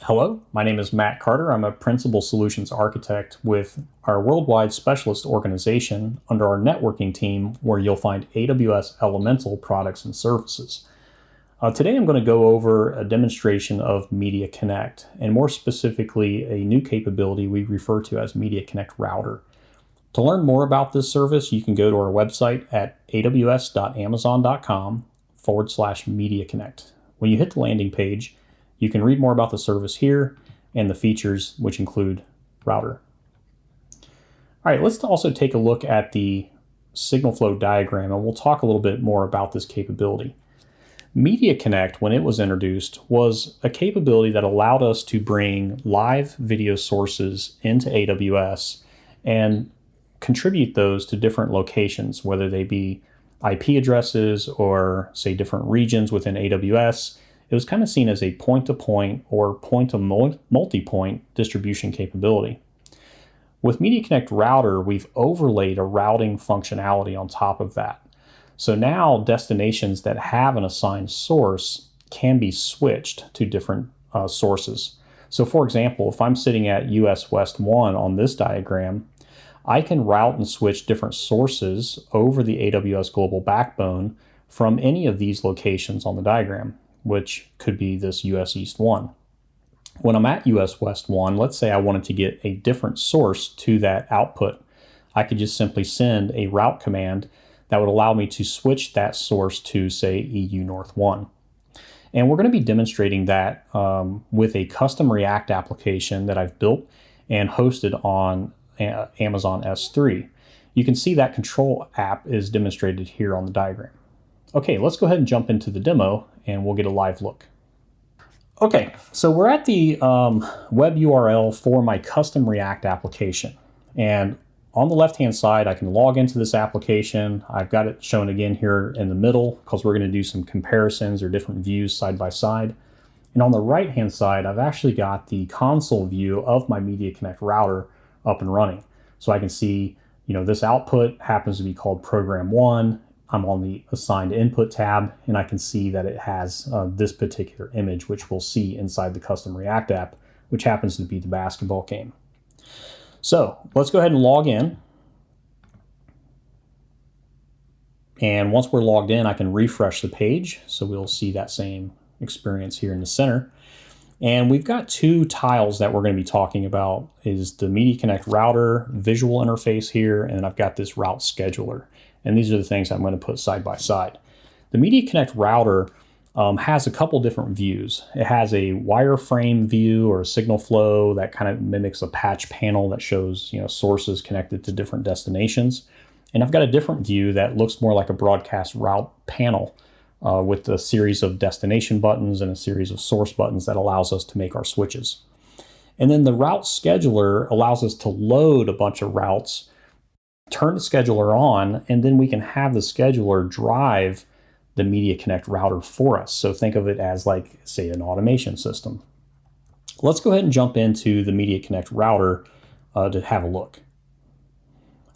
Hello, my name is Matt Carter. I'm a Principal Solutions Architect with our worldwide specialist organization under our networking team, where you'll find AWS Elemental products and services. Today I'm going to go over a demonstration of MediaConnect, and more specifically a new capability we refer to as MediaConnect Router. To learn more about this service, you can go to our website at aws.amazon.com/MediaConnect. When you hit the landing page, you can read more about the service here and the features, which include router. All right, let's also take a look at the signal flow diagram, and we'll talk a little bit more about this capability. MediaConnect, when it was introduced, was a capability that allowed us to bring live video sources into AWS and contribute those to different locations, whether they be IP addresses or, say, different regions within AWS. It was kind of seen as a point-to-point or point-to-multi-point distribution capability. With MediaConnect Router, we've overlaid a routing functionality on top of that. So now destinations that have an assigned source can be switched to different sources. So for example, if I'm sitting at US West 1 on this diagram, I can route and switch different sources over the AWS global backbone from any of these locations on the diagram, which could be this US East 1. When I'm at US West 1, let's say I wanted to get a different source to that output. I could just simply send a route command that would allow me to switch that source to, say, EU North 1. And we're going to be demonstrating that with a custom React application that I've built and hosted on Amazon S3. You can see that control app is demonstrated here on the diagram. Okay, let's go ahead and jump into the demo and we'll get a live look. Okay, so we're at the web URL for my custom React application. And on the left-hand side, I can log into this application. I've got it shown again here in the middle because we're going to do some comparisons or different views side by side. And on the right-hand side, I've actually got the console view of my MediaConnect router up and running. So I can see, this output happens to be called Program 1. I'm on the Assigned Input tab, and I can see that it has this particular image, which we'll see inside the custom React app, which happens to be the basketball game. So let's go ahead and log in. And once we're logged in, I can refresh the page. So we'll see that same experience here in the center. And we've got two tiles that we're going to be talking about, is the MediaConnect Router visual interface here, and I've got this route scheduler. And these are the things I'm going to put side by side. The MediaConnect Router has a couple different views. It has a wireframe view or a signal flow that kind of mimics a patch panel that shows sources connected to different destinations. And I've got a different view that looks more like a broadcast route panel with a series of destination buttons and a series of source buttons that allows us to make our switches. And then the route scheduler allows us to load a bunch of routes, turn the scheduler on, and then we can have the scheduler drive the MediaConnect router for us. So think of it as like, say, an automation system. Let's go ahead and jump into the MediaConnect router to have a look.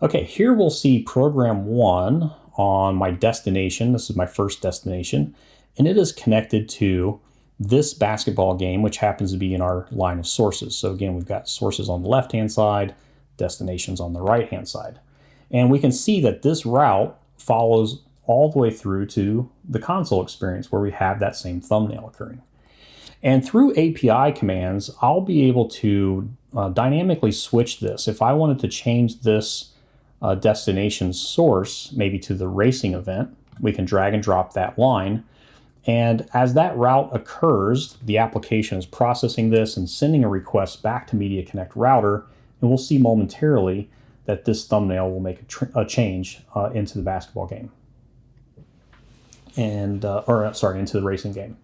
Okay, here we'll see Program 1 on my destination. This is my first destination, and it is connected to this basketball game, which happens to be in our line of sources. So again, we've got sources on the left-hand side, destinations on the right-hand side. And we can see that this route follows all the way through to the console experience where we have that same thumbnail occurring. And through API commands, I'll be able to dynamically switch this. If I wanted to change this destination source, maybe to the racing event, we can drag and drop that line. And as that route occurs, the application is processing this and sending a request back to MediaConnect Router, and we'll see momentarily that this thumbnail will make a change into the basketball game. And, into the racing game.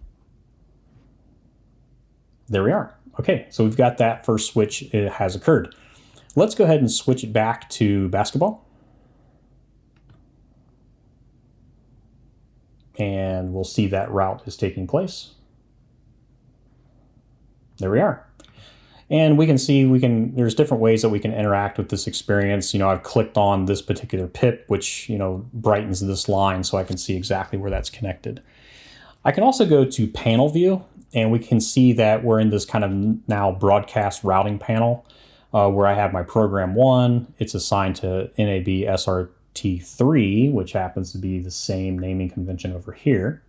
There we are. Okay, so we've got that first switch, it has occurred. Let's go ahead and switch it back to basketball. And we'll see that route is taking place. There we are. And we can see there's different ways that we can interact with this experience. I've clicked on this particular pip, which, brightens this line so I can see exactly where that's connected. I can also go to panel view, and we can see that we're in this kind of now broadcast routing panel where I have my program 1. It's assigned to NAB SRT3, which happens to be the same naming convention over here.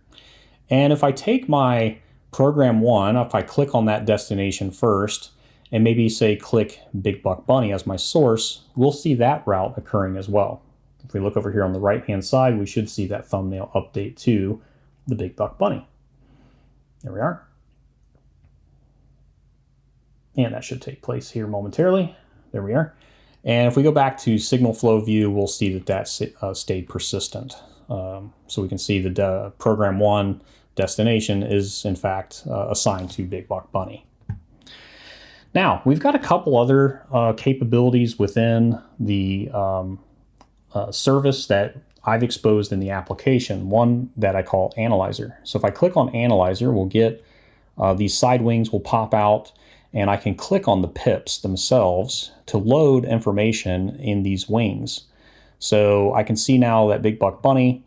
And if I take my program 1, if I click on that destination first, and maybe say click Big Buck Bunny as my source, we'll see that route occurring as well. If we look over here on the right-hand side, we should see that thumbnail update to the Big Buck Bunny. There we are. And that should take place here momentarily. There we are. And if we go back to signal flow view, we'll see that that stayed persistent. So we can see the program 1 destination is in fact assigned to Big Buck Bunny. Now, we've got a couple other capabilities within the service that I've exposed in the application, one that I call Analyzer. So if I click on Analyzer, we'll get these side wings will pop out, and I can click on the pips themselves to load information in these wings. So I can see now that Big Buck Bunny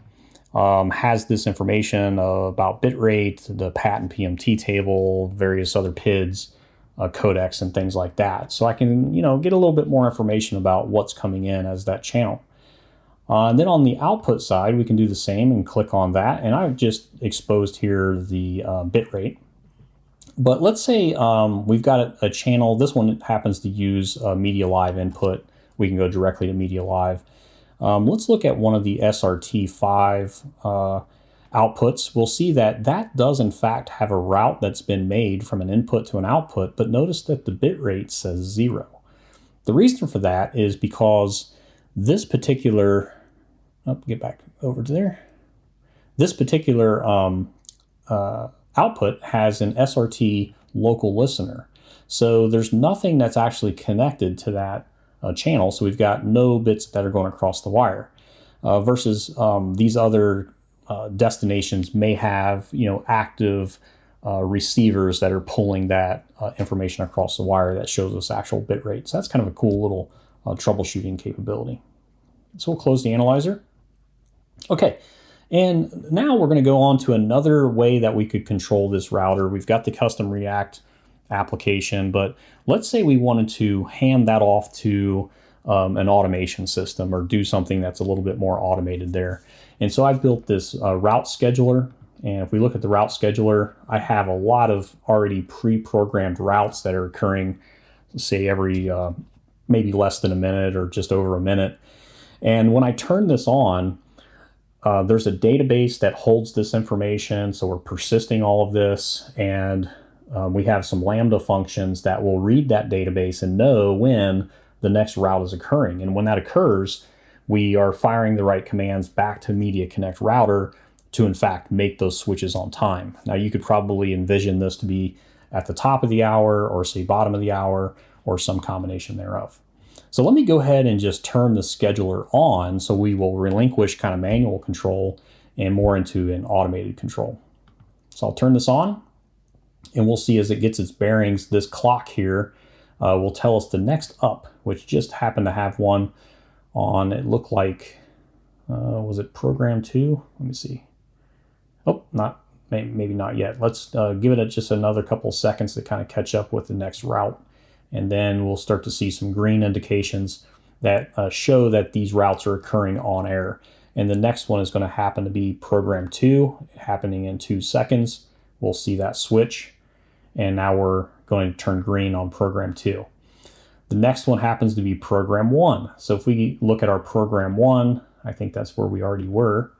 has this information about bitrate, the PAT and PMT table, various other PIDs, codecs, and things like that. So I can, get a little bit more information about what's coming in as that channel. And then on the output side, we can do the same and click on that. And I've just exposed here the bitrate. But let's say we've got a channel. This one happens to use Media Live input. We can go directly to Media Live. Let's look at one of the SRT5 outputs. We'll see that that does in fact have a route that's been made from an input to an output, but notice that the bitrate says 0. The reason for that is because this particular, get back over to there. This particular output has an SRT local listener. So there's nothing that's actually connected to that channel. So we've got no bits that are going across the wire versus these other destinations may have, active receivers that are pulling that information across the wire that shows us actual bit rate. So that's kind of a cool little troubleshooting capability. So we'll close the analyzer. Okay, and now we're going to go on to another way that we could control this router. We've got the custom React application, but let's say we wanted to hand that off to an automation system or do something that's a little bit more automated there. And so I've built this route scheduler. And if we look at the route scheduler, I have a lot of already pre-programmed routes that are occurring, say every maybe less than a minute or just over a minute. And when I turn this on, there's a database that holds this information. So we're persisting all of this, and we have some Lambda functions that will read that database and know when the next route is occurring. And when that occurs, we are firing the right commands back to MediaConnect Router to in fact make those switches on time. Now you could probably envision this to be at the top of the hour or say bottom of the hour or some combination thereof. So let me go ahead and just turn the scheduler on so we will relinquish kind of manual control and more into an automated control. So I'll turn this on and we'll see as it gets its bearings, this clock here will tell us the next up, which just happened to have one on, it looked like, was it program 2? Let me see. Oh, maybe not yet. Let's give it just another couple seconds to kind of catch up with the next route. And then we'll start to see some green indications that show that these routes are occurring on air. And the next one is going to happen to be program 2, happening in 2 seconds. We'll see that switch. And now we're going to turn green on program 2. The next one happens to be program 1. So if we look at our program 1, I think that's where we already were.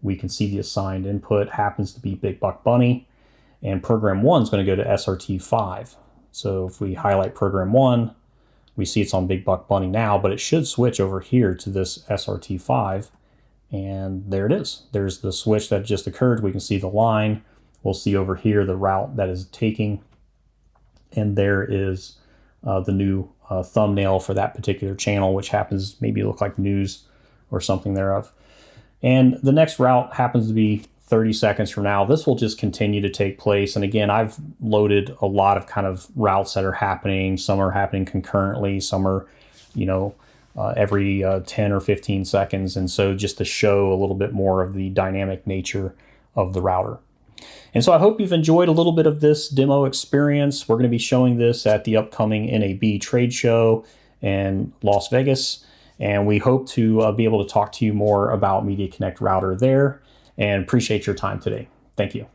We can see the assigned input happens to be Big Buck Bunny. And program 1 is going to go to SRT5. So if we highlight program 1, we see it's on Big Buck Bunny now, but it should switch over here to this SRT5. And there it is. There's the switch that just occurred. We can see the line. We'll see over here the route that is taking. And there is the new thumbnail for that particular channel, which happens maybe look like news or something thereof. And the next route happens to be 30 seconds from now. This will just continue to take place. And again, I've loaded a lot of kind of routes that are happening. Some are happening concurrently. Some are, every 10 or 15 seconds. And so just to show a little bit more of the dynamic nature of the router. And so I hope you've enjoyed a little bit of this demo experience. We're going to be showing this at the upcoming NAB trade show in Las Vegas. And we hope to be able to talk to you more about MediaConnect Router there, and appreciate your time today. Thank you.